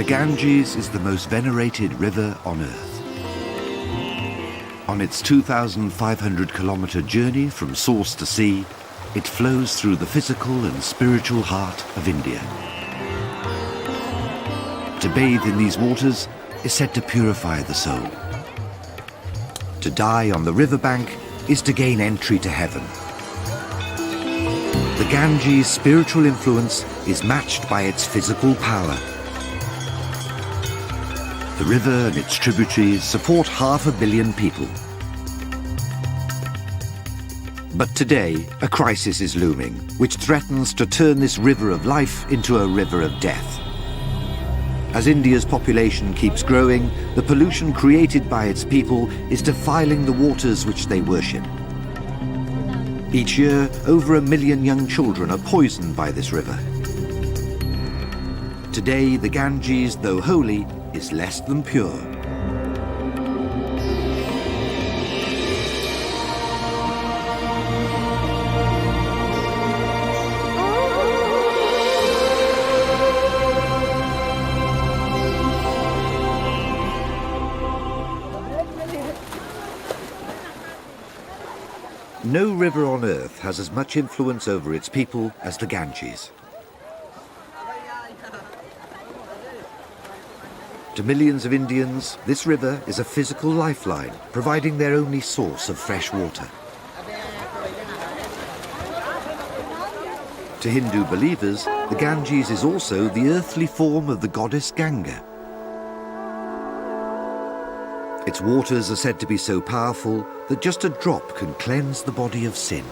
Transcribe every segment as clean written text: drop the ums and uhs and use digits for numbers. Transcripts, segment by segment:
The Ganges is the most venerated river on Earth. On its 2,500-kilometer journey from source to sea, it flows through the physical and spiritual heart of India. To bathe in these waters is said to purify the soul. To die on the riverbank is to gain entry to heaven. The Ganges' spiritual influence is matched by its physical power. The river and its tributaries support 500 million people. But today, a crisis is looming, which threatens to turn this river of life into a river of death. As India's population keeps growing, the pollution created by its people is defiling the waters which they worship. Each year, over 1 million young children are poisoned by this river. Today, the Ganges, though holy, is less than pure. No river on Earth has as much influence over its people as the Ganges. To millions of Indians, this river is a physical lifeline, providing their only source of fresh water. To Hindu believers, the Ganges is also the earthly form of the goddess Ganga. Its waters are said to be so powerful that just a drop can cleanse the body of sin.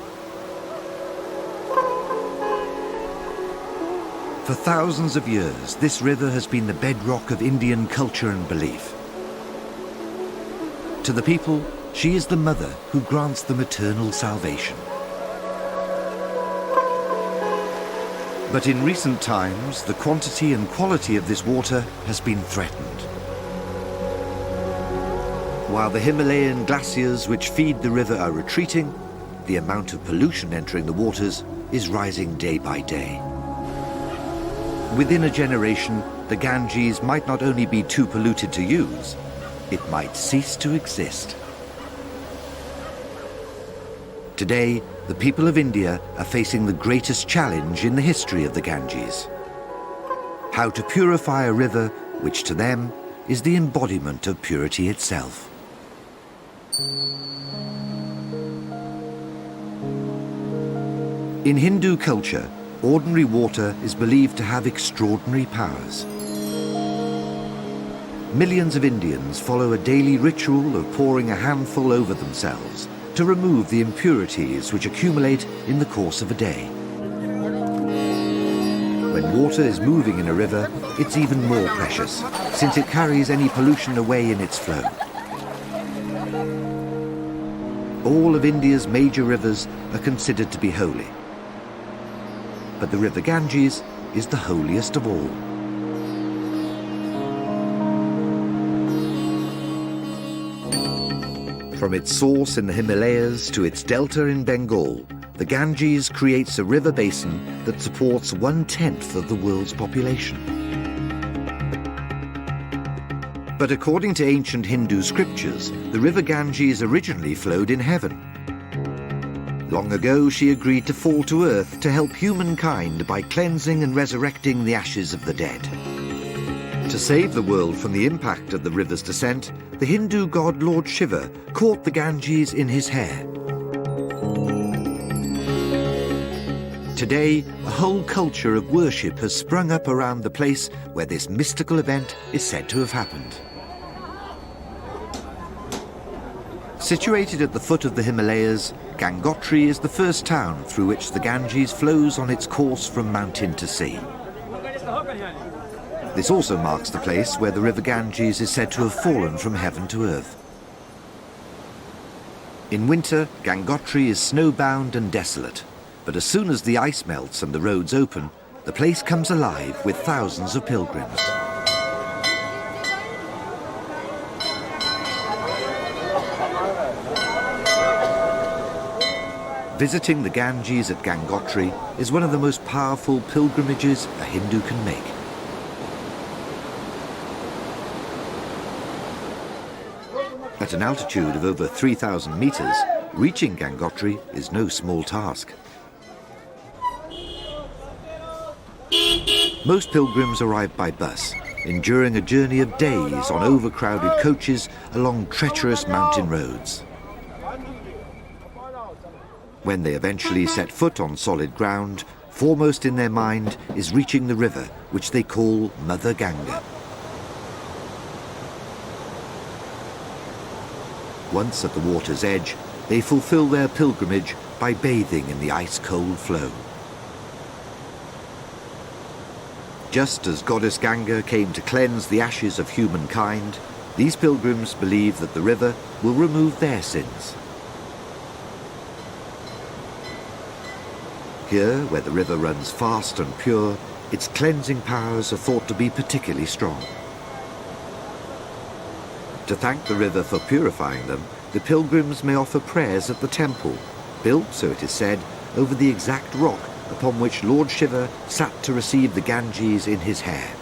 For thousands of years, this river has been the bedrock of Indian culture and belief. To the people, she is the mother who grants them eternal salvation. But in recent times, the quantity and quality of this water has been threatened. While the Himalayan glaciers which feed the river are retreating, the amount of pollution entering the waters is rising day by day. Within a generation, the Ganges might not only be too polluted to use, it might cease to exist. Today, the people of India are facing the greatest challenge in the history of the Ganges: how to purify a river which to them is the embodiment of purity itself. In Hindu culture, ordinary water is believed to have extraordinary powers. Millions of Indians follow a daily ritual of pouring a handful over themselves to remove the impurities which accumulate in the course of a day. When water is moving in a river, it's even more precious, since it carries any pollution away in its flow. All of India's major rivers are considered to be holy. But the river Ganges is the holiest of all. From its source in the Himalayas to its delta in Bengal, the Ganges creates a river basin that supports 1/10 of the world's population. But according to ancient Hindu scriptures, the river Ganges originally flowed in heaven. Long ago, she agreed to fall to earth to help humankind by cleansing and resurrecting the ashes of the dead. To save the world from the impact of the river's descent, the Hindu god Lord Shiva caught the Ganges in his hair. Today, a whole culture of worship has sprung up around the place where this mystical event is said to have happened. Situated at the foot of the Himalayas, Gangotri is the first town through which the Ganges flows on its course from mountain to sea. This also marks the place where the river Ganges is said to have fallen from heaven to earth. In winter, Gangotri is snowbound and desolate, but as soon as the ice melts and the roads open, the place comes alive with thousands of pilgrims. Visiting the Ganges at Gangotri is one of the most powerful pilgrimages a Hindu can make. At an altitude of over 3,000 meters, reaching Gangotri is no small task. Most pilgrims arrive by bus, enduring a journey of days on overcrowded coaches along treacherous mountain roads. When they eventually set foot on solid ground, foremost in their mind is reaching the river, which they call Mother Ganga. Once at the water's edge, they fulfill their pilgrimage by bathing in the ice-cold flow. Just as Goddess Ganga came to cleanse the ashes of humankind, these pilgrims believe that the river will remove their sins. Here, where the river runs fast and pure, its cleansing powers are thought to be particularly strong. To thank the river for purifying them, the pilgrims may offer prayers at the temple, built, so it is said, over the exact rock upon which Lord Shiva sat to receive the Ganges in his hair.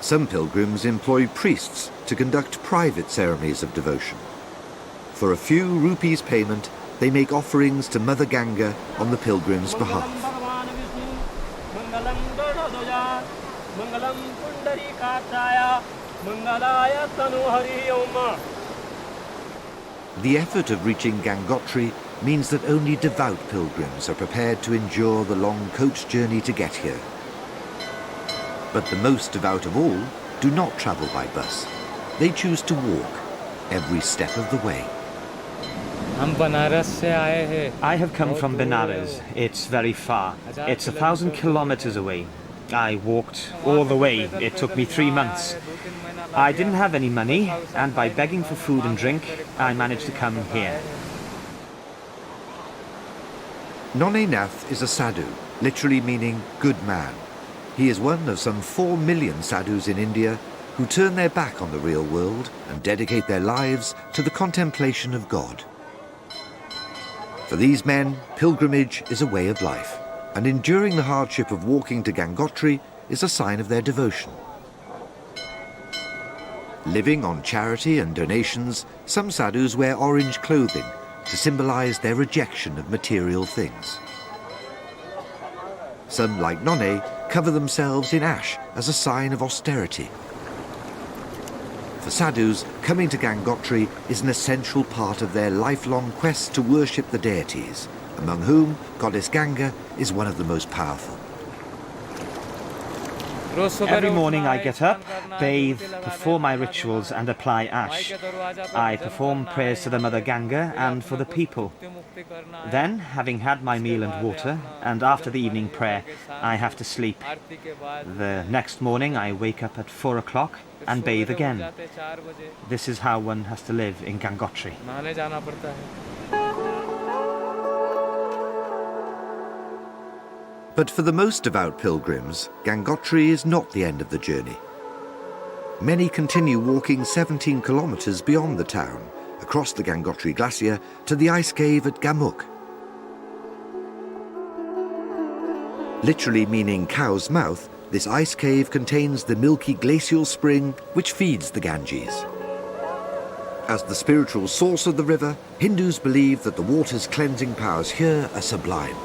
Some pilgrims employ priests to conduct private ceremonies of devotion. For a few rupees payment, they make offerings to Mother Ganga on the pilgrims' behalf. The effort of reaching Gangotri means that only devout pilgrims are prepared to endure the long coach journey to get here. But the most devout of all do not travel by bus. They choose to walk every step of the way. I have come from Benares. It's very far. It's 1,000 kilometers away. I walked all the way. It took me 3 months. I didn't have any money, and by begging for food and drink, I managed to come here. Nonne Nath is a sadhu, literally meaning good man. He is one of some 4 million sadhus in India who turn their back on the real world and dedicate their lives to the contemplation of God. For these men, pilgrimage is a way of life, and enduring the hardship of walking to Gangotri is a sign of their devotion. Living on charity and donations, some sadhus wear orange clothing to symbolize their rejection of material things. Some, like Nonne, cover themselves in ash as a sign of austerity. For sadhus, coming to Gangotri is an essential part of their lifelong quest to worship the deities, among whom Goddess Ganga is one of the most powerful. Every morning I get up, bathe, perform my rituals and apply ash. I perform prayers to the Mother Ganga and for the people. Then, having had my meal and water, and after the evening prayer, I have to sleep. The next morning I wake up at 4 o'clock and bathe again. This is how one has to live in Gangotri. But for the most devout pilgrims, Gangotri is not the end of the journey. Many continue walking 17 kilometers beyond the town, across the Gangotri Glacier to the ice cave at Gamukh. Literally meaning cow's mouth, this ice cave contains the milky glacial spring which feeds the Ganges. As the spiritual source of the river, Hindus believe that the water's cleansing powers here are sublime.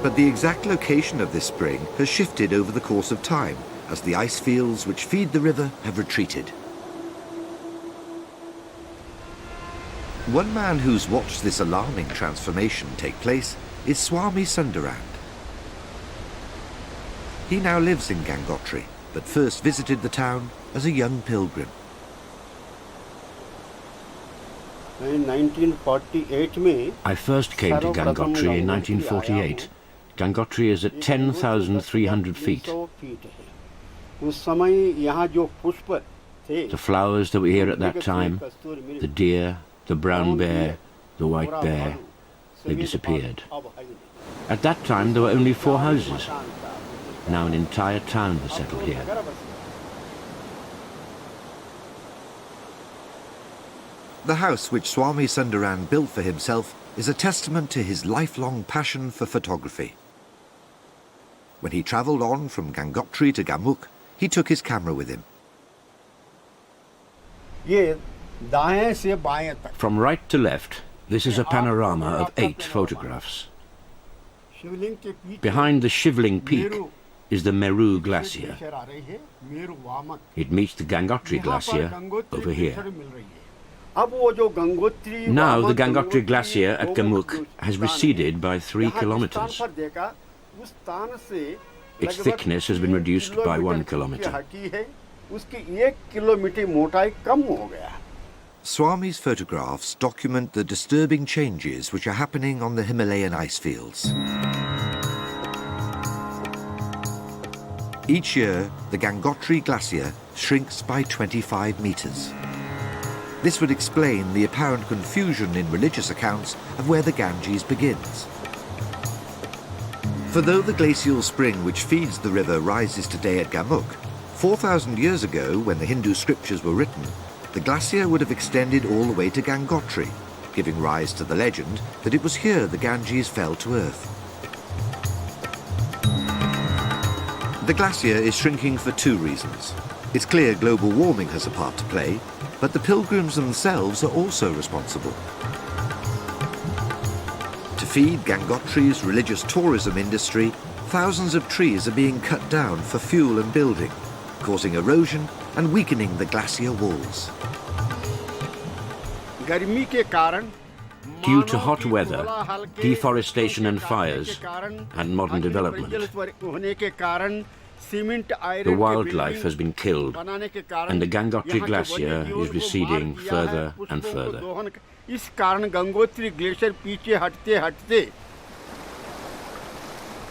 But the exact location of this spring has shifted over the course of time as the ice fields which feed the river have retreated. One man who's watched this alarming transformation take place is Swami Sundarand. He now lives in Gangotri, but first visited the town as a young pilgrim. In 1948, I first came to Gangotri in 1948. Gangotri is at 10,300 feet. The flowers that were here at that time, the deer, the brown bear, the white bear, they disappeared. At that time there were only 4 houses. Now an entire town has settled here. The house which Swami Sundarand built for himself is a testament to his lifelong passion for photography. When he travelled on from Gangotri to Gamuk, he took his camera with him. ये दाएं से बाएं तक From right to left, this is a panorama of 8 photographs. शिवलिंग के पीछे Behind the Shivling Peak is the Meru Glacier. Glacier आ रही है मेरु वामक It meets the Gangotri Glacier over here. मिल रही है अब वो जो Gangotri Now the वामक Gangotri Glacier at Gomukh Gamuk जो has स्थान receded है, by 3 यहाँ जिस kilometers. स्थान पर देखा, उस स्थान से Its लगभग thickness has been 3 reduced by 1 kilometre की kilometer. हटी है, उसकी 1 किलोमीटर मोटाई कम हो गया. Swami's photographs document the disturbing changes which are happening on the Himalayan ice fields. Each year, the Gangotri Glacier shrinks by 25 meters. This would explain the apparent confusion in religious accounts of where the Ganges begins. For though the glacial spring which feeds the river rises today at Gamuk, 4,000 years ago, when the Hindu scriptures were written, the glacier would have extended all the way to Gangotri, giving rise to the legend that it was here the Ganges fell to earth. The glacier is shrinking for 2 reasons. It's clear global warming has a part to play, but the pilgrims themselves are also responsible. To feed Gangotri's religious tourism industry, thousands of trees are being cut down for fuel and building, causing erosion and weakening the glacier walls. गर्मी के कारण Due to hot weather, deforestation and fires, and modern development, the wildlife has been killed, and the Gangotri Glacier is receding further and further. इस कारण Gangotri glacier पीछे हटते हटते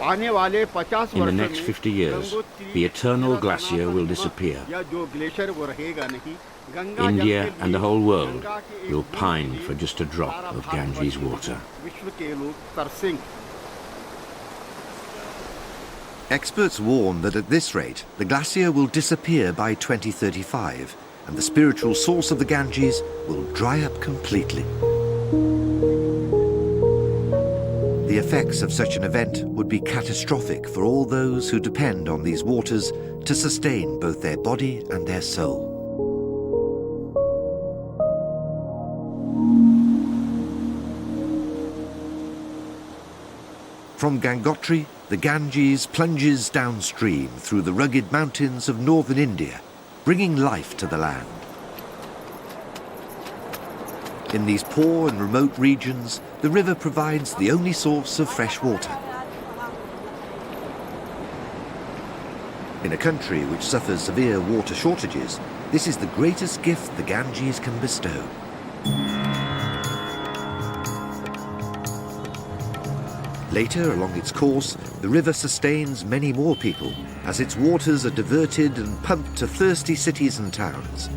आने वाले 50 In the next 50 years, the eternal glacier will disappear. या जो glacier वो रहेगा नहीं. India and the whole world will pine for just a drop of Ganges water. विश्व के लोग तरसेंगे. Experts warn that at this rate, the glacier will disappear by 2035, and the spiritual source of the Ganges will dry up completely. The effects of such an event would be catastrophic for all those who depend on these waters to sustain both their body and their soul. From Gangotri, the Ganges plunges downstream through the rugged mountains of northern India, bringing life to the land. In these poor and remote regions, the river provides the only source of fresh water. In a country which suffers severe water shortages, this is the greatest gift the Ganges can bestow. Later, along its course, the river sustains many more people as its waters are diverted and pumped to thirsty cities and towns.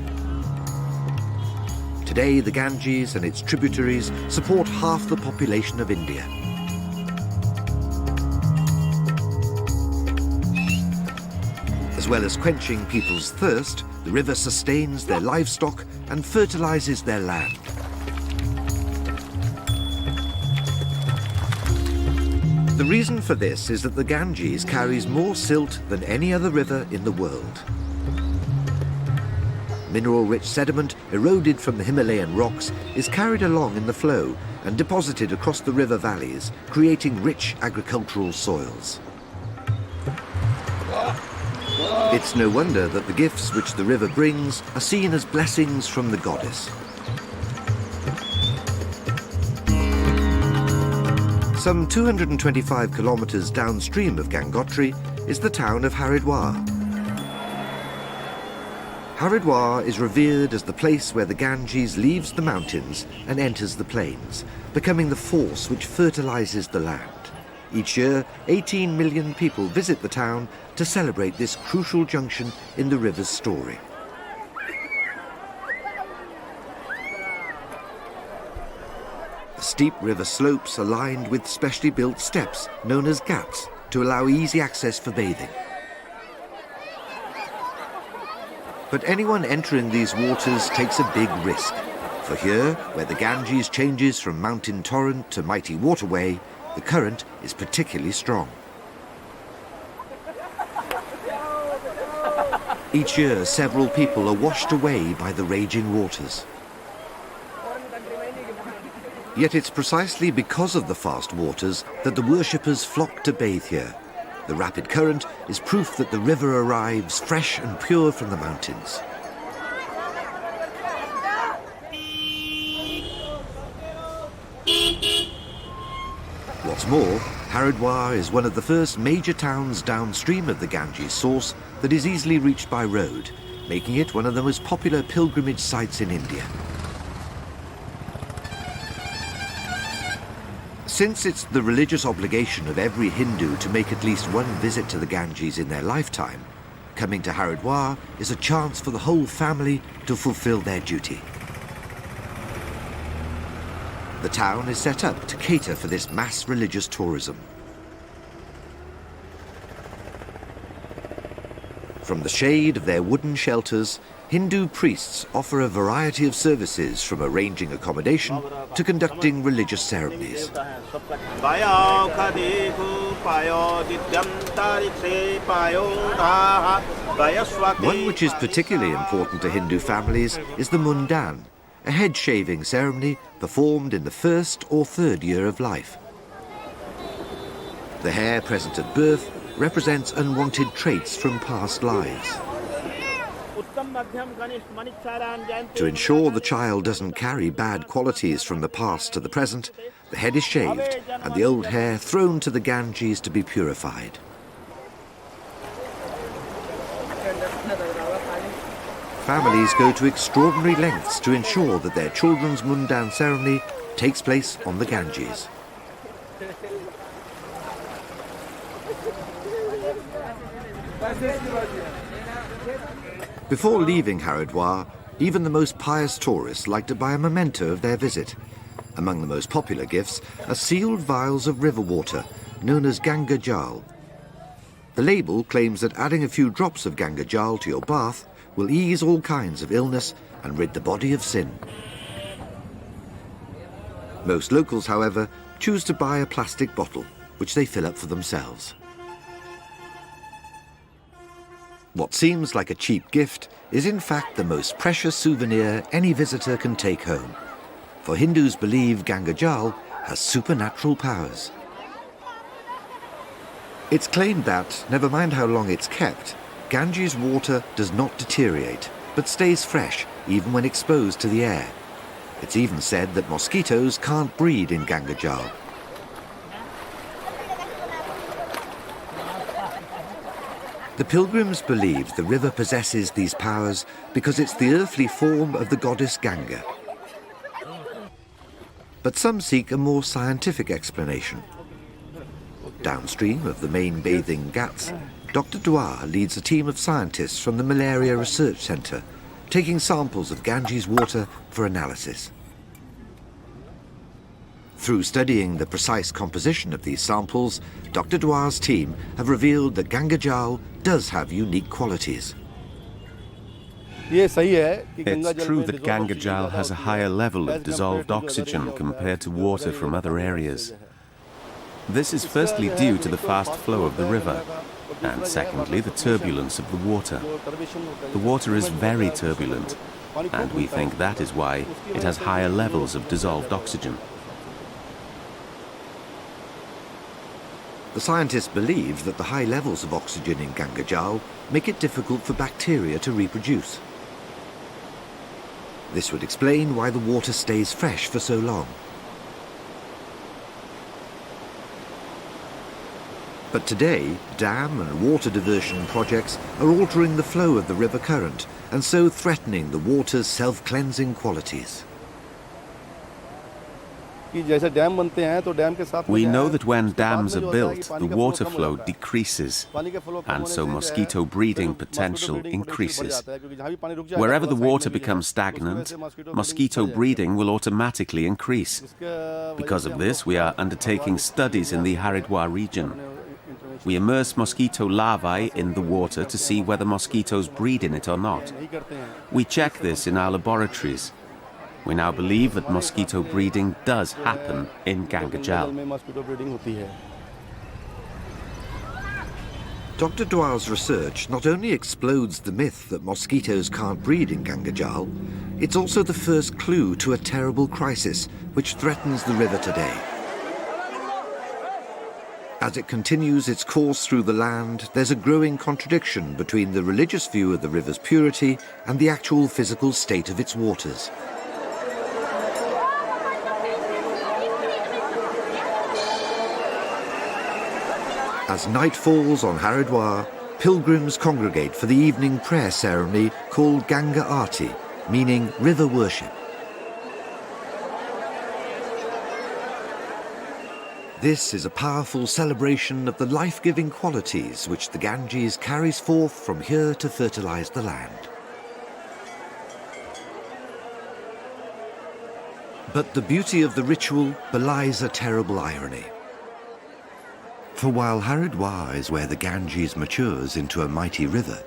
Today, the Ganges and its tributaries support half the population of India. As well as quenching people's thirst, the river sustains their livestock and fertilizes their land. The reason for this is that the Ganges carries more silt than any other river in the world. Mineral-rich sediment eroded from the Himalayan rocks is carried along in the flow and deposited across the river valleys, creating rich agricultural soils. It's no wonder that the gifts which the river brings are seen as blessings from the goddess. Some 225 kilometers downstream of Gangotri is the town of Haridwar. Haridwar is revered as the place where the Ganges leaves the mountains and enters the plains, becoming the force which fertilizes the land. Each year, 18 million people visit the town to celebrate this crucial junction in the river's story. The steep river slopes are lined with specially built steps known as ghats to allow easy access for bathing. But anyone entering these waters takes a big risk. For here, where the Ganges changes from mountain torrent to mighty waterway, the current is particularly strong. Each year, several people are washed away by the raging waters. Yet it's precisely because of the fast waters that the worshippers flock to bathe here. The rapid current is proof that the river arrives fresh and pure from the mountains. What's more, Haridwar is one of the first major towns downstream of the Ganges source that is easily reached by road, making it one of the most popular pilgrimage sites in India. Since it's the religious obligation of every Hindu to make at least one visit to the Ganges in their lifetime, coming to Haridwar is a chance for the whole family to fulfill their duty. The town is set up to cater for this mass religious tourism. From the shade of their wooden shelters, Hindu priests offer a variety of services, from arranging accommodation to conducting religious ceremonies. One which is particularly important to Hindu families is the Mundan, a head-shaving ceremony performed in the first or third year of life. The hair present at birth represents unwanted traits from past lives. To ensure the child doesn't carry bad qualities from the past to the present, the head is shaved and the old hair thrown to the Ganges to be purified. Families go to extraordinary lengths to ensure that their children's Mundan ceremony takes place on the Ganges. Before leaving Haridwar, even the most pious tourists like to buy a memento of their visit. Among the most popular gifts are sealed vials of river water, known as Ganga Jal. The label claims that adding a few drops of Ganga Jal to your bath will ease all kinds of illness and rid the body of sin. Most locals, however, choose to buy a plastic bottle, which they fill up for themselves. What seems like a cheap gift is in fact the most precious souvenir any visitor can take home. For Hindus believe Ganga Jal has supernatural powers. It's claimed that, never mind how long it's kept, Ganges water does not deteriorate, but stays fresh even when exposed to the air. It's even said that mosquitoes can't breed in Ganga Jal. The pilgrims believe the river possesses these powers because it's the earthly form of the goddess Ganga. But some seek a more scientific explanation. Downstream of the main bathing ghats, Dr. Dwar leads a team of scientists from the Malaria Research Centre, taking samples of Ganges water for analysis. Through studying the precise composition of these samples, Dr. Dwar's team have revealed that Ganga Jal does have unique qualities. It's true that Ganga Jal has a higher level of dissolved oxygen compared to water from other areas. This is firstly due to the fast flow of the river, and secondly the turbulence of the water. The water is very turbulent, and we think that is why it has higher levels of dissolved oxygen. The scientists believe that the high levels of oxygen in Ganga Jal make it difficult for bacteria to reproduce. This would explain why the water stays fresh for so long. But today, dam and water diversion projects are altering the flow of the river current and so threatening the water's self-cleansing qualities. We know that when dams are built, the water flow decreases, and so mosquito breeding potential increases. Wherever the water becomes stagnant, mosquito breeding will automatically increase. Because of this, we are undertaking studies in the Haridwar region. We immerse mosquito larvae in the water to see whether mosquitoes breed in it or not. We check this in our laboratories. We now believe that mosquito breeding does happen in Ganga Jal. Dr. Dwar's research not only explodes the myth that mosquitoes can't breed in Gangajal, it's also the first clue to a terrible crisis which threatens the river today. As it continues its course through the land, there's a growing contradiction between the religious view of the river's purity and the actual physical state of its waters. As night falls on Haridwar, pilgrims congregate for the evening prayer ceremony called Ganga Aarti, meaning river worship. This is a powerful celebration of the life-giving qualities which the Ganges carries forth from here to fertilize the land. But the beauty of the ritual belies a terrible irony. For while Haridwar is where the Ganges matures into a mighty river,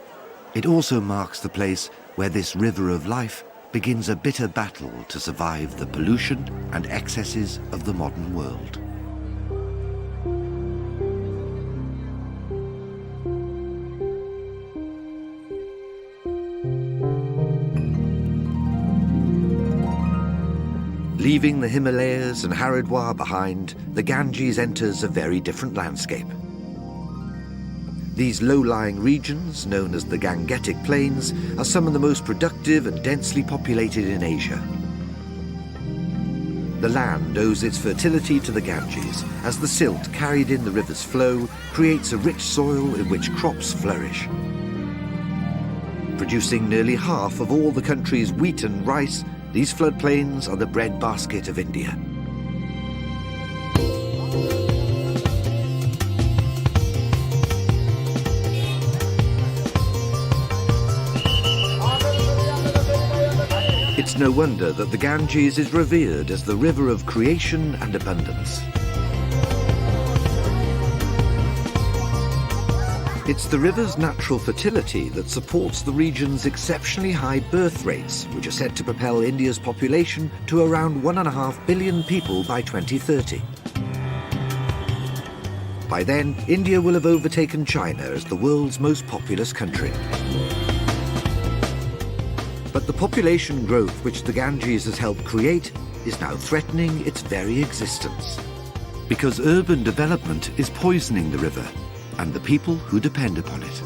it also marks the place where this river of life begins a bitter battle to survive the pollution and excesses of the modern world. Leaving the Himalayas and Haridwar behind, the Ganges enters a very different landscape. These low-lying regions, known as the Gangetic Plains, are some of the most productive and densely populated in Asia. The land owes its fertility to the Ganges, as the silt carried in the river's flow creates a rich soil in which crops flourish. Producing nearly half of all the country's wheat and rice, these floodplains are the breadbasket of India. It's no wonder that the Ganges is revered as the river of creation and abundance. It's the river's natural fertility that supports the region's exceptionally high birth rates, which are set to propel India's population to around 1.5 billion people by 2030. By then, India will have overtaken China as the world's most populous country. But the population growth which the Ganges has helped create is now threatening its very existence. Because urban development is poisoning the river and the people who depend upon it.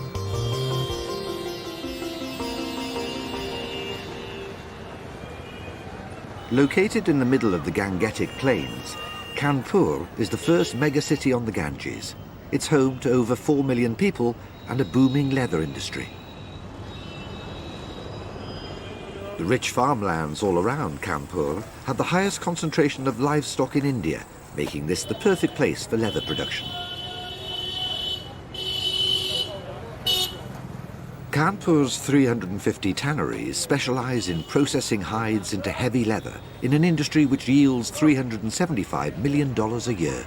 Located in the middle of the Gangetic Plains, Kanpur is the first megacity on the Ganges. It's home to over 4 million people and a booming leather industry. The rich farmlands all around Kanpur have the highest concentration of livestock in India, making this the perfect place for leather production. Kanpur's 350 tanneries specialize in processing hides into heavy leather in an industry which yields $375 million a year.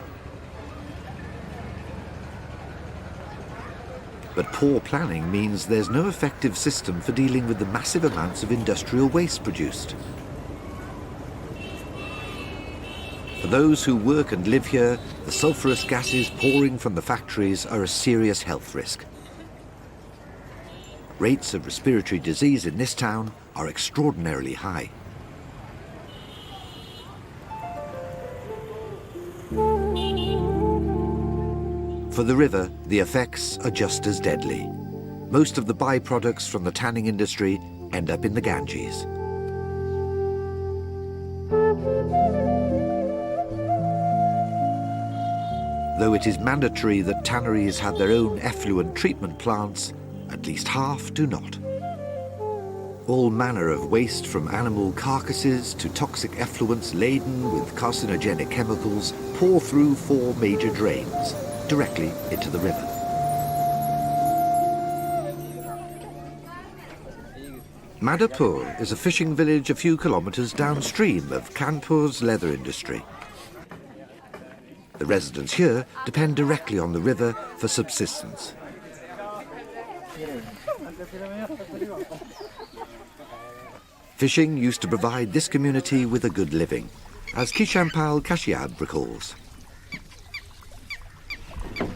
But poor planning means there's no effective system for dealing with the massive amounts of industrial waste produced. For those who work and live here, the sulfurous gases pouring from the factories are a serious health risk. Rates of respiratory disease in this town are extraordinarily high. For the river, the effects are just as deadly. Most of the byproducts from the tanning industry end up in the Ganges. Though it is mandatory that tanneries have their own effluent treatment plants, at least half do not. All manner of waste from animal carcasses to toxic effluents laden with carcinogenic chemicals pour through 4 major drains, directly into the river. Madhapur is a fishing village a few kilometers downstream of Kanpur's leather industry. The residents here depend directly on the river for subsistence. Fishing used to provide this community with a good living, as Kishanpal Kashyap recalls.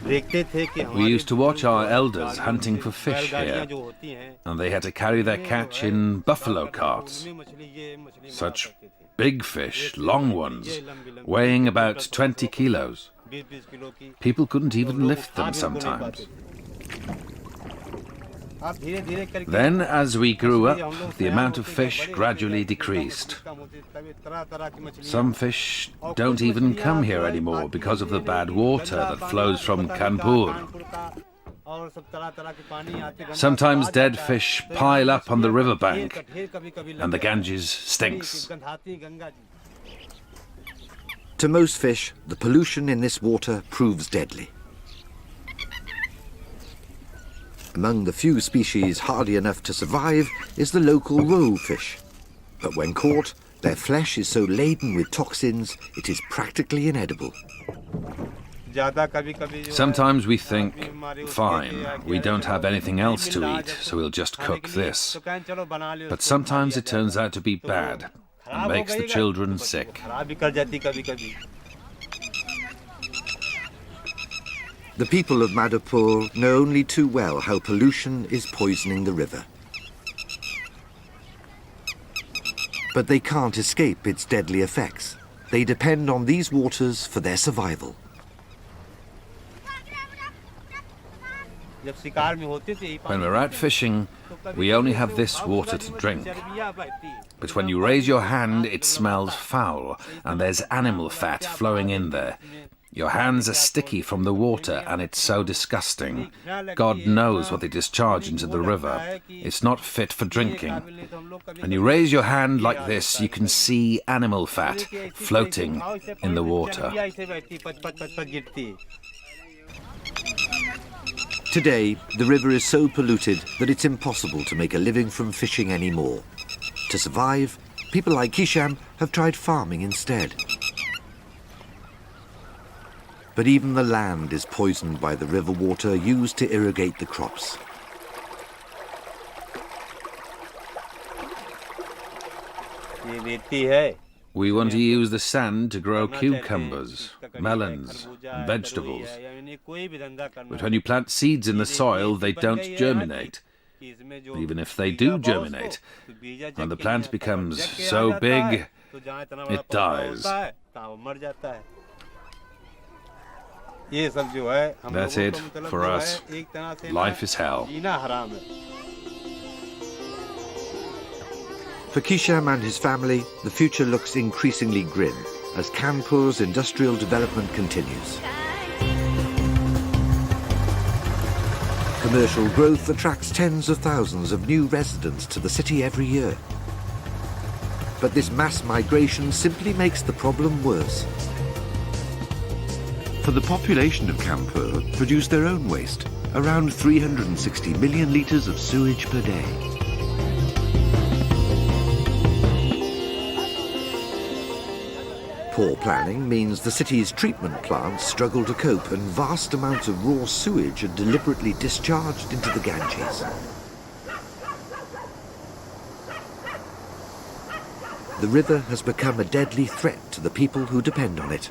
We used to watch our elders hunting for fish here, and they had to carry their catch in buffalo carts. Such big fish, long ones, weighing about 20 kilos. People couldn't even lift them sometimes. Then, as we grew up, the amount of fish gradually decreased. Some fish don't even come here anymore because of the bad water that flows from Kanpur. Sometimes dead fish pile up on the riverbank, and the Ganges stinks. To most fish, the pollution in this water proves deadly. Among the few species hardy enough to survive is the local roe fish. But when caught, their flesh is so laden with toxins, it is practically inedible. Sometimes we think, fine, we don't have anything else to eat, so we'll just cook this. But sometimes it turns out to be bad and makes the children sick. The people of Madhopur know only too well how pollution is poisoning the river. But they can't escape its deadly effects. They depend on these waters for their survival. When we're out fishing, we only have this water to drink. But when you raise your hand, it smells foul, and there's animal fat flowing in there. Your hands are sticky from the water, and it's so disgusting. God knows what they discharge into the river. It's not fit for drinking. When you raise your hand like this, you can see animal fat floating in the water. Today, the river is so polluted that it's impossible to make a living from fishing anymore. To survive, people like Kisham have tried farming instead. But even the land is poisoned by the river water used to irrigate the crops. We want to use the sand to grow cucumbers, melons, and vegetables. But when you plant seeds in the soil, they don't germinate. Even if they do germinate, when the plant becomes so big, it dies. That's it for us. Life is hell. For Kisham and his family, the future looks increasingly grim as Kanpur's industrial development continues. Commercial growth attracts tens of thousands of new residents to the city every year. But this mass migration simply makes the problem worse. For the population of Kanpur produce their own waste, around 360 million litres of sewage per day. Poor planning means the city's treatment plants struggle to cope and vast amounts of raw sewage are deliberately discharged into the Ganges. The river has become a deadly threat to the people who depend on it.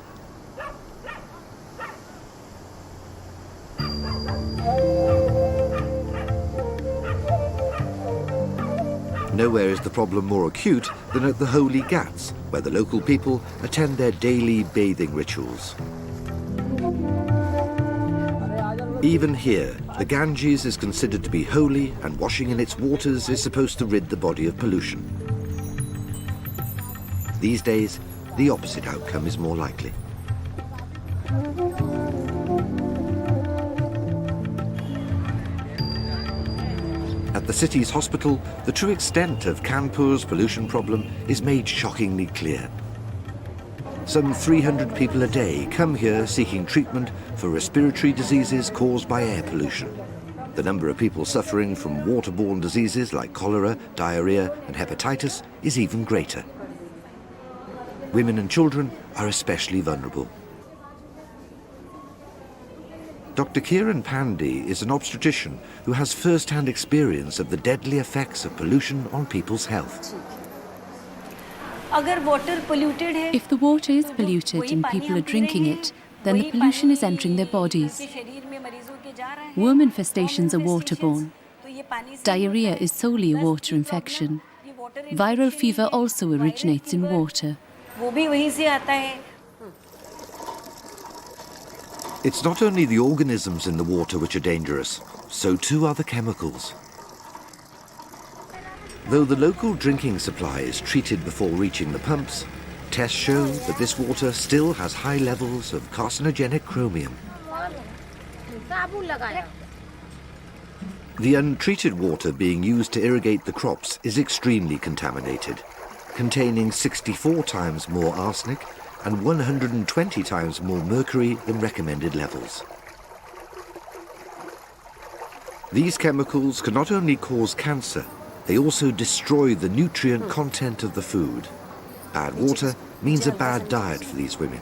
Nowhere is the problem more acute than at the Holy Ghats, where the local people attend their daily bathing rituals. Even here, the Ganges is considered to be holy, and washing in its waters is supposed to rid the body of pollution. These days, the opposite outcome is more likely. At the city's hospital, the true extent of Kanpur's pollution problem is made shockingly clear. Some 300 people a day come here seeking treatment for respiratory diseases caused by air pollution. The number of people suffering from waterborne diseases like cholera, diarrhea and hepatitis is even greater. Women and children are especially vulnerable. Dr. Kiran Pandey is an obstetrician who has first-hand experience of the deadly effects of pollution on people's health. If the water is polluted and people are drinking it, then the pollution is entering their bodies. Worm infestations are waterborne. Diarrhea is solely a water infection. Viral fever also originates in water. It's not only the organisms in the water which are dangerous, so too are the chemicals. Though the local drinking supply is treated before reaching the pumps, tests show that this water still has high levels of carcinogenic chromium. The untreated water being used to irrigate the crops is extremely contaminated, containing 64 times more arsenic and 120 times more mercury than recommended levels. These chemicals can not only cause cancer, they also destroy the nutrient content of the food. Bad water means a bad diet for these women.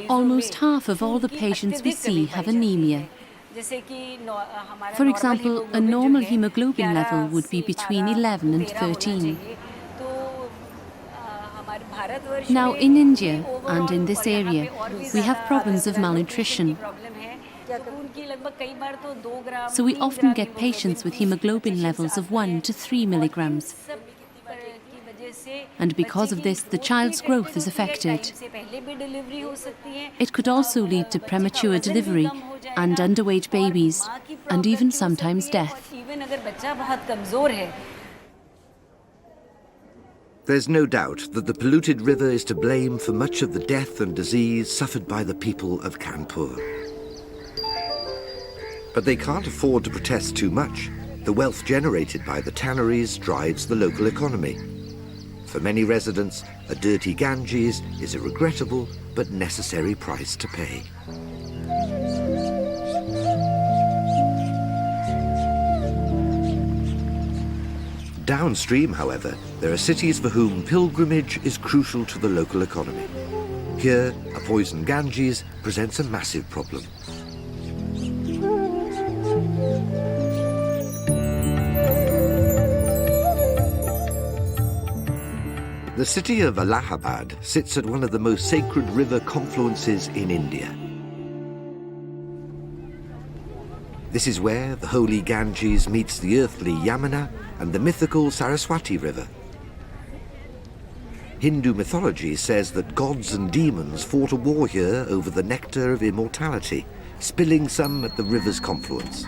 Almost half of all the patients we see have anemia. For example, a normal hemoglobin level would be between 11 and 13. Now in India and in this area, we have problems of malnutrition. So we often get patients with hemoglobin levels of 1 to 3 milligrams. And because of this, the child's growth is affected. It could also lead to premature delivery and underweight babies, and even sometimes death. There's no doubt that the polluted river is to blame for much of the death and disease suffered by the people of Kanpur. But they can't afford to protest too much. The wealth generated by the tanneries drives the local economy. For many residents, a dirty Ganges is a regrettable but necessary price to pay. Downstream, however, there are cities for whom pilgrimage is crucial to the local economy. Here, a poisoned Ganges presents a massive problem. The city of Allahabad sits at one of the most sacred river confluences in India. This is where the holy Ganges meets the earthly Yamuna and the mythical Saraswati River. Hindu mythology says that gods and demons fought a war here over the nectar of immortality, spilling some at the river's confluence.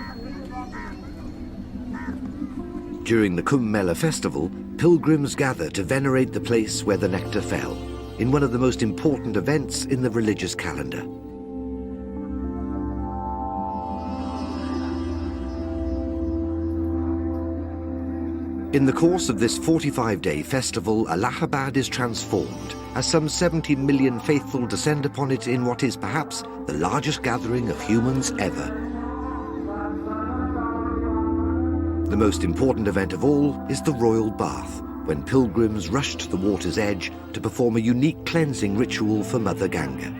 During the Kumbh Mela festival, pilgrims gather to venerate the place where the nectar fell, in one of the most important events in the religious calendar. In the course of this 45-day festival, Allahabad is transformed, as some 70 million faithful descend upon it in what is perhaps the largest gathering of humans ever. The most important event of all is the royal bath, when pilgrims rush to the water's edge to perform a unique cleansing ritual for Mother Ganga.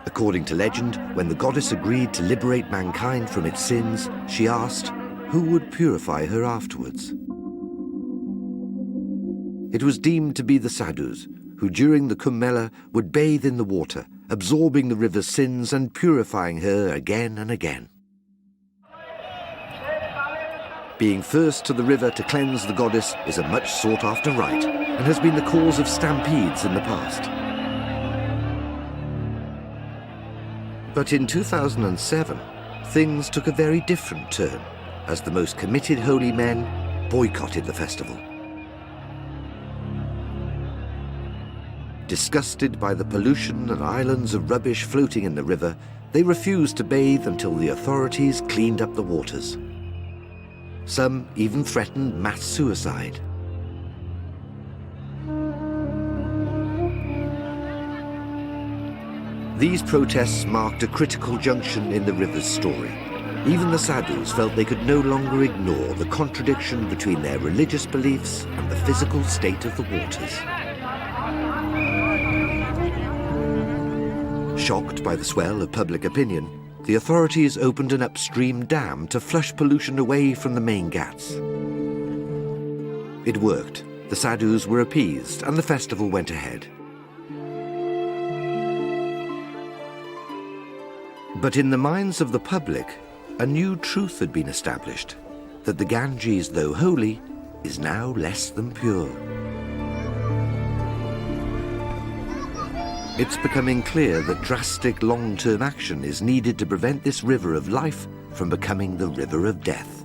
According to legend, when the goddess agreed to liberate mankind from its sins, she asked who would purify her afterwards. It was deemed to be the sadhus, who during the Kumbh Mela would bathe in the water, absorbing the river's sins and purifying her again and again. Being first to the river to cleanse the goddess is a much sought-after rite and has been the cause of stampedes in the past. But in 2007, things took a very different turn as the most committed holy men boycotted the festival. Disgusted by the pollution and islands of rubbish floating in the river, they refused to bathe until the authorities cleaned up the waters. Some even threatened mass suicide. These protests marked a critical junction in the river's story. Even the sadhus felt they could no longer ignore the contradiction between their religious beliefs and the physical state of the waters. Shocked by the swell of public opinion, the authorities opened an upstream dam to flush pollution away from the main ghats. It worked. The sadhus were appeased and the festival went ahead. But in the minds of the public, a new truth had been established, that the Ganges, though holy, is now less than pure. It's becoming clear that drastic long-term action is needed to prevent this river of life from becoming the river of death.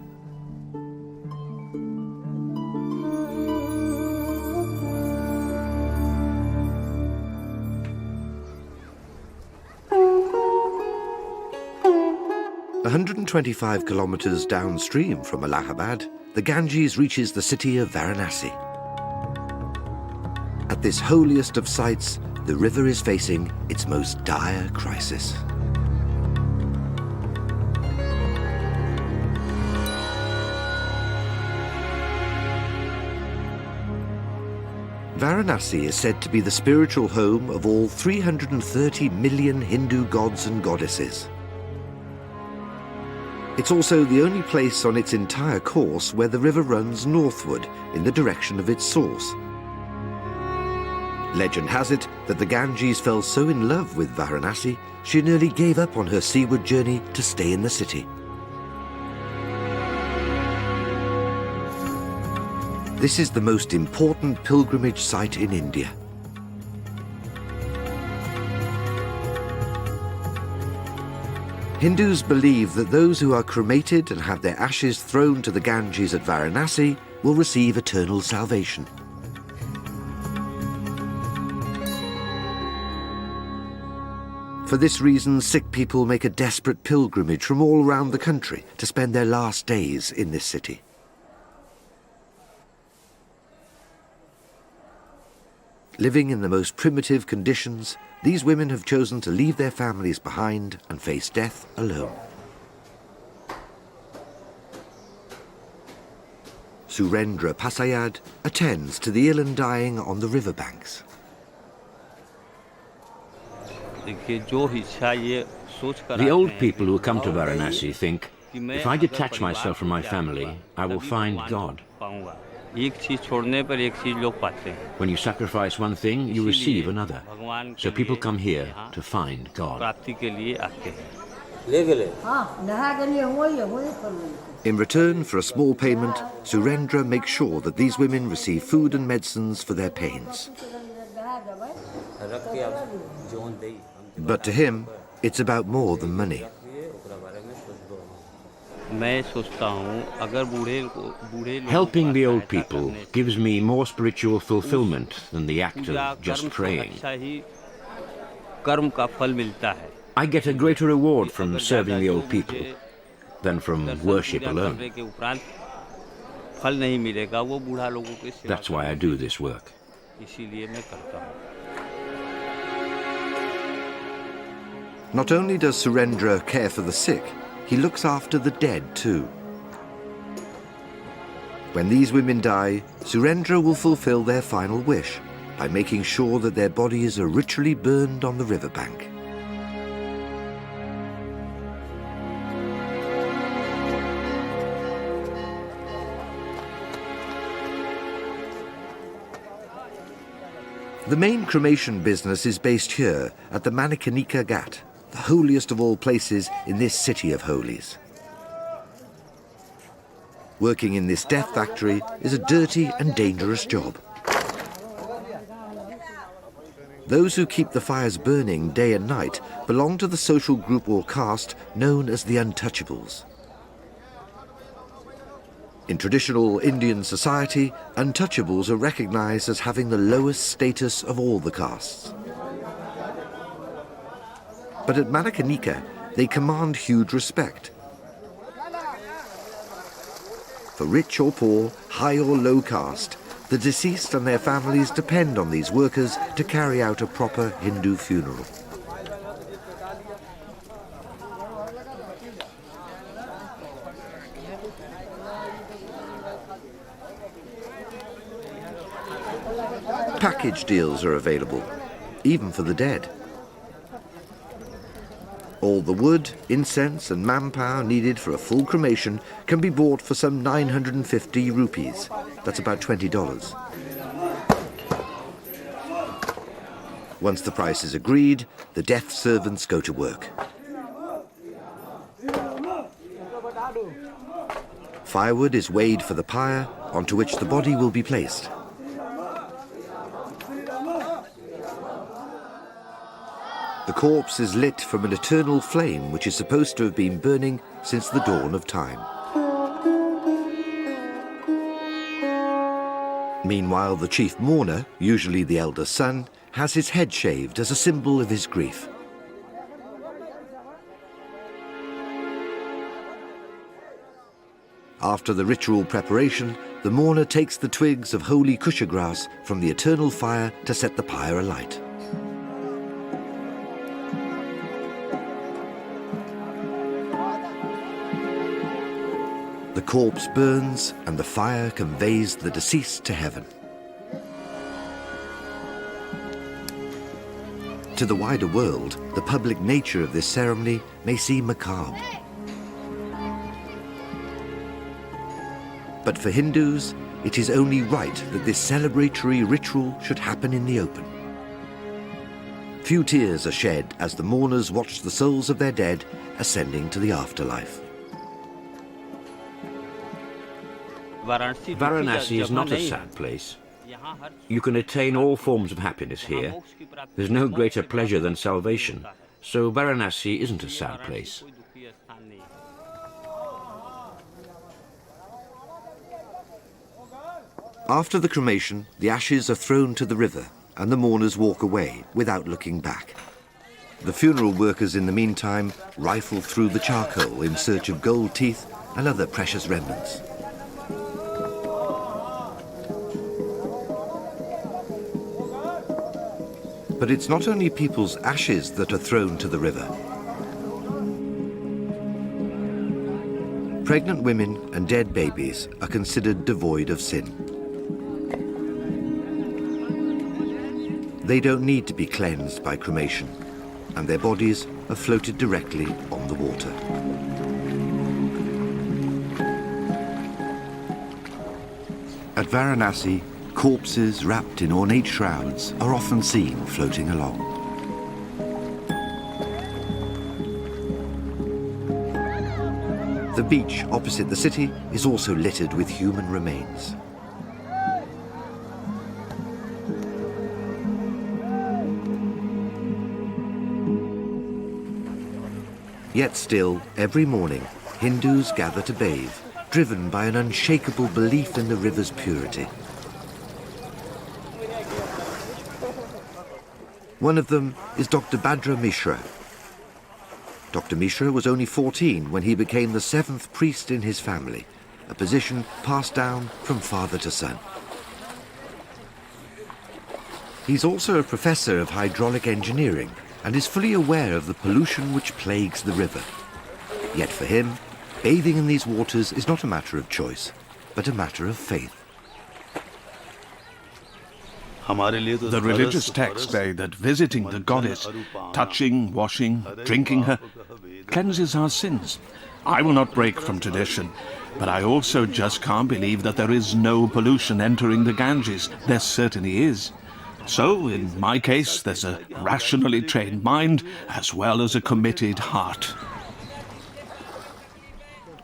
A 125 kilometers downstream from Allahabad, the Ganges reaches the city of Varanasi. At this holiest of sites, the river is facing its most dire crisis. Varanasi is said to be the spiritual home of all 330 million Hindu gods and goddesses. It's also the only place on its entire course where the river runs northward in the direction of its source. Legend has it that the Ganges fell so in love with Varanasi, she nearly gave up on her seaward journey to stay in the city. This is the most important pilgrimage site in India. Hindus believe that those who are cremated and have their ashes thrown to the Ganges at Varanasi will receive eternal salvation. For this reason, Sikh people make a desperate pilgrimage from all around the country to spend their last days in this city. Living in the most primitive conditions, these women have chosen to leave their families behind and face death alone. Surendra Pasayad attends to the ill and dying on the riverbanks. The old people who come to Varanasi think, if I detach myself from my family, I will find God. When you sacrifice one thing, you receive another. So people come here to find God. In return for a small payment, Surendra makes sure that these women receive food and medicines for their pains. But to him, it's about more than money. Helping the old people gives me more spiritual fulfillment than the act of just praying. I get a greater reward from serving the old people than from worship alone. That's why I do this work. Not only does Surendra care for the sick, he looks after the dead too. When these women die, Surendra will fulfill their final wish by making sure that their bodies are ritually burned on the riverbank. The main cremation business is based here at the Manikarnika Ghat, the holiest of all places in this city of holies. Working in this death factory is a dirty and dangerous job. Those who keep the fires burning day and night belong to the social group or caste known as the Untouchables. In traditional Indian society, Untouchables are recognized as having the lowest status of all the castes. But at Manikarnika, they command huge respect. For rich or poor, high or low caste, the deceased and their families depend on these workers to carry out a proper Hindu funeral. Package deals are available, even for the dead. All the wood, incense and manpower needed for a full cremation can be bought for some 950 rupees. That's about $20. Once the price is agreed, the death servants go to work. Firewood is weighed for the pyre, onto which the body will be placed. The corpse is lit from an eternal flame which is supposed to have been burning since the dawn of time. Meanwhile, the chief mourner, usually the elder son, has his head shaved as a symbol of his grief. After the ritual preparation, the mourner takes the twigs of holy kusha grass from the eternal fire to set the pyre alight. The corpse burns and the fire conveys the deceased to heaven. To the wider world, the public nature of this ceremony may seem macabre. But for Hindus, it is only right that this celebratory ritual should happen in the open. Few tears are shed as the mourners watch the souls of their dead ascending to the afterlife. Varanasi is not a sad place. You can attain all forms of happiness here. There's no greater pleasure than salvation, so Varanasi isn't a sad place. After the cremation, the ashes are thrown to the river and the mourners walk away without looking back. The funeral workers in the meantime rifle through the charcoal in search of gold teeth and other precious remnants. But it's not only people's ashes that are thrown to the river. Pregnant women and dead babies are considered devoid of sin. They don't need to be cleansed by cremation, and their bodies are floated directly on the water. At Varanasi, corpses wrapped in ornate shrouds are often seen floating along. The beach opposite the city is also littered with human remains. Yet still, every morning, Hindus gather to bathe, driven by an unshakable belief in the river's purity. One of them is Dr. Bhadra Mishra. Dr. Mishra was only 14 when he became the 7th priest in his family, a position passed down from father to son. He's also a professor of hydraulic engineering and is fully aware of the pollution which plagues the river. Yet for him, bathing in these waters is not a matter of choice, but a matter of faith. The religious texts say that visiting the goddess, touching, washing, drinking her, cleanses our sins. I will not break from tradition, but I also just can't believe that there is no pollution entering the Ganges. There certainly is. So, in my case, there's a rationally trained mind as well as a committed heart.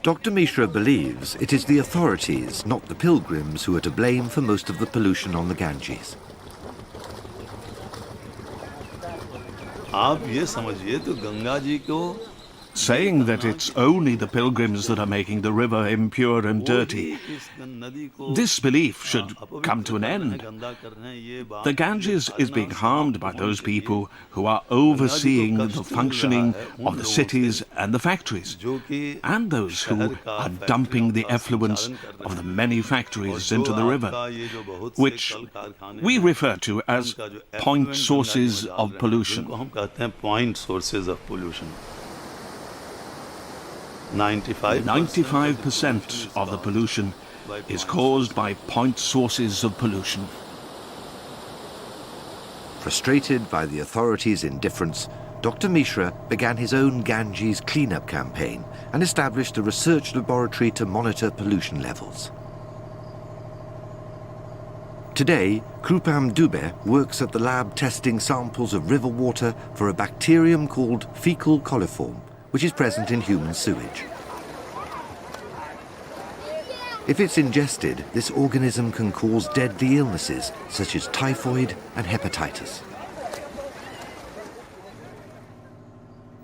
Dr. Mishra believes it is the authorities, not the pilgrims, who are to blame for most of the pollution on the Ganges. Saying that it's only the pilgrims that are making the river impure and dirty, this belief should come to an end. The Ganges is being harmed by those people who are overseeing the functioning of the cities and the factories, and those who are dumping the effluents of the many factories into the river, which we refer to as point sources of pollution. 95% of the pollution is caused by point sources of pollution. Frustrated by the authorities' indifference, Dr. Mishra began his own Ganges cleanup campaign and established a research laboratory to monitor pollution levels. Today, Krupam Dubey works at the lab testing samples of river water for a bacterium called fecal coliform, which is present in human sewage. If it's ingested, this organism can cause deadly illnesses such as typhoid and hepatitis.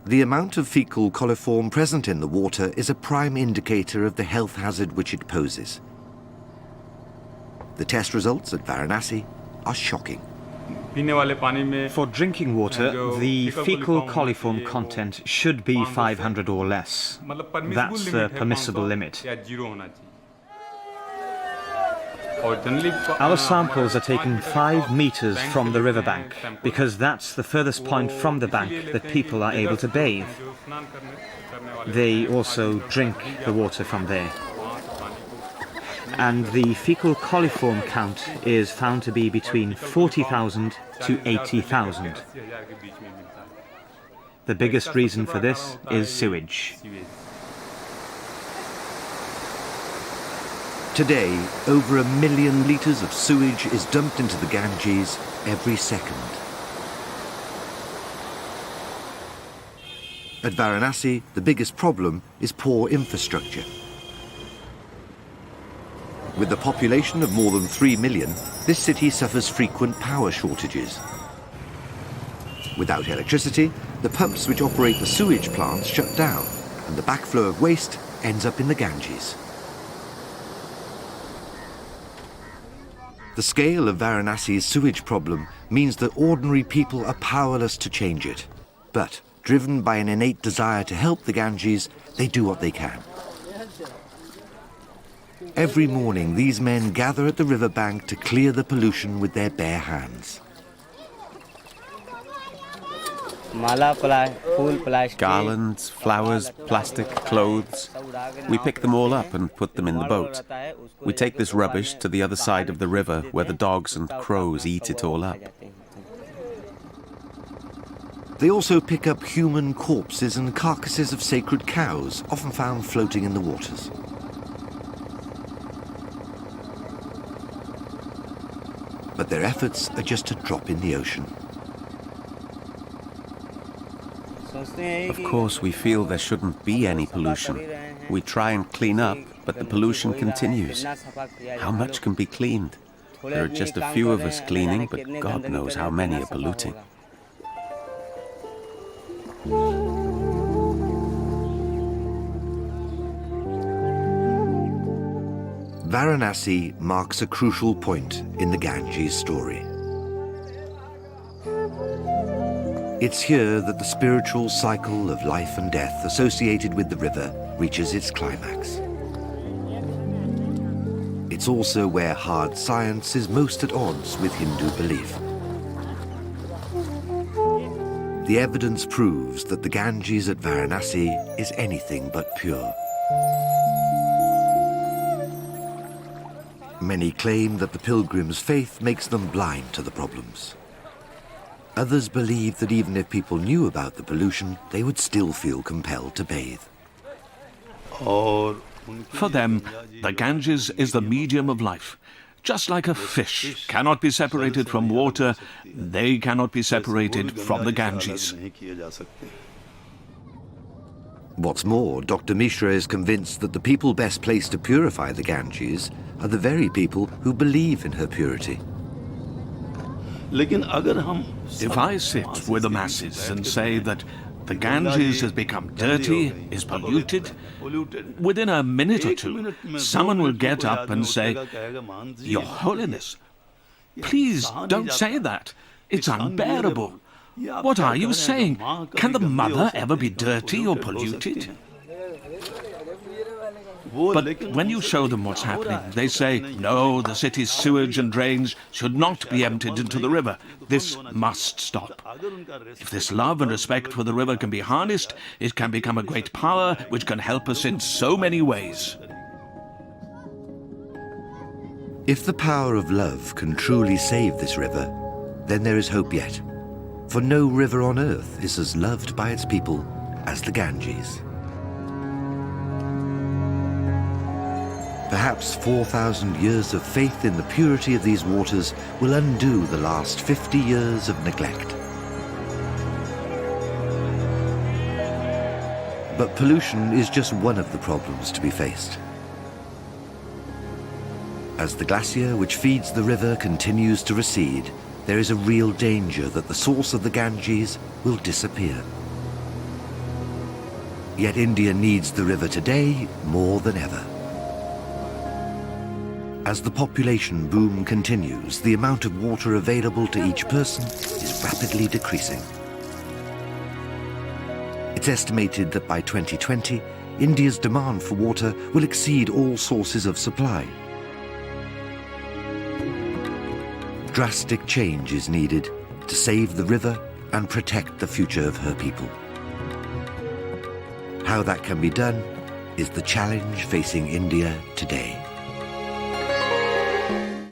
The amount of fecal coliform present in the water is a prime indicator of the health hazard which it poses. The test results at Varanasi are shocking. For drinking water, the fecal coliform content should be 500 or less. That's the permissible limit. Our samples are taken 5 meters from the riverbank because that's the furthest point from the bank that people are able to bathe. They also drink the water from there. And the fecal coliform count is found to be between 40,000 to 80,000. The biggest reason for this is sewage. Today, over 1 million litres of sewage is dumped into the Ganges every second. At Varanasi, the biggest problem is poor infrastructure. With a population of more than 3 million, this city suffers frequent power shortages. Without electricity, the pumps which operate the sewage plants shut down, and the backflow of waste ends up in the Ganges. The scale of Varanasi's sewage problem means that ordinary people are powerless to change it. But, driven by an innate desire to help the Ganges, they do what they can. Every morning, these men gather at the riverbank to clear the pollution with their bare hands. Garlands, flowers, plastic, clothes. We pick them all up and put them in the boat. We take this rubbish to the other side of the river where the dogs and crows eat it all up. They also pick up human corpses and carcasses of sacred cows, often found floating in the waters. But their efforts are just a drop in the ocean. Of course, we feel there shouldn't be any pollution. We try and clean up, but the pollution continues. How much can be cleaned? There are just a few of us cleaning, but God knows how many are polluting. Varanasi marks a crucial point in the Ganges story. It's here that the spiritual cycle of life and death associated with the river reaches its climax. It's also where hard science is most at odds with Hindu belief. The evidence proves that the Ganges at Varanasi is anything but pure. Many claim that the pilgrims' faith makes them blind to the problems. Others believe that even if people knew about the pollution, they would still feel compelled to bathe. For them, the Ganges is the medium of life. Just like a fish cannot be separated from water, they cannot be separated from the Ganges. What's more, Dr. Mishra is convinced that the people best placed to purify the Ganges are the very people who believe in her purity. If I sit with the masses and say that the Ganges has become dirty, is polluted, within a minute or two, someone will get up and say, "Your Holiness, please don't say that. It's unbearable. What are you saying? Can the mother ever be dirty or polluted?" But when you show them what's happening, they say, "No, the city's sewage and drains should not be emptied into the river. This must stop." If this love and respect for the river can be harnessed, it can become a great power which can help us in so many ways. If the power of love can truly save this river, then there is hope yet. for no river on earth is as loved by its people as the Ganges. Perhaps 4,000 years of faith in the purity of these waters will undo the last 50 years of neglect. But pollution is just one of the problems to be faced. As the glacier which feeds the river continues to recede, there is a real danger that the source of the Ganges will disappear. Yet India needs the river today more than ever. As the population boom continues, the amount of water available to each person is rapidly decreasing. It's estimated that by 2020, India's demand for water will exceed all sources of supply. Drastic change is needed to save the river and protect the future of her people. How that can be done is the challenge facing India today.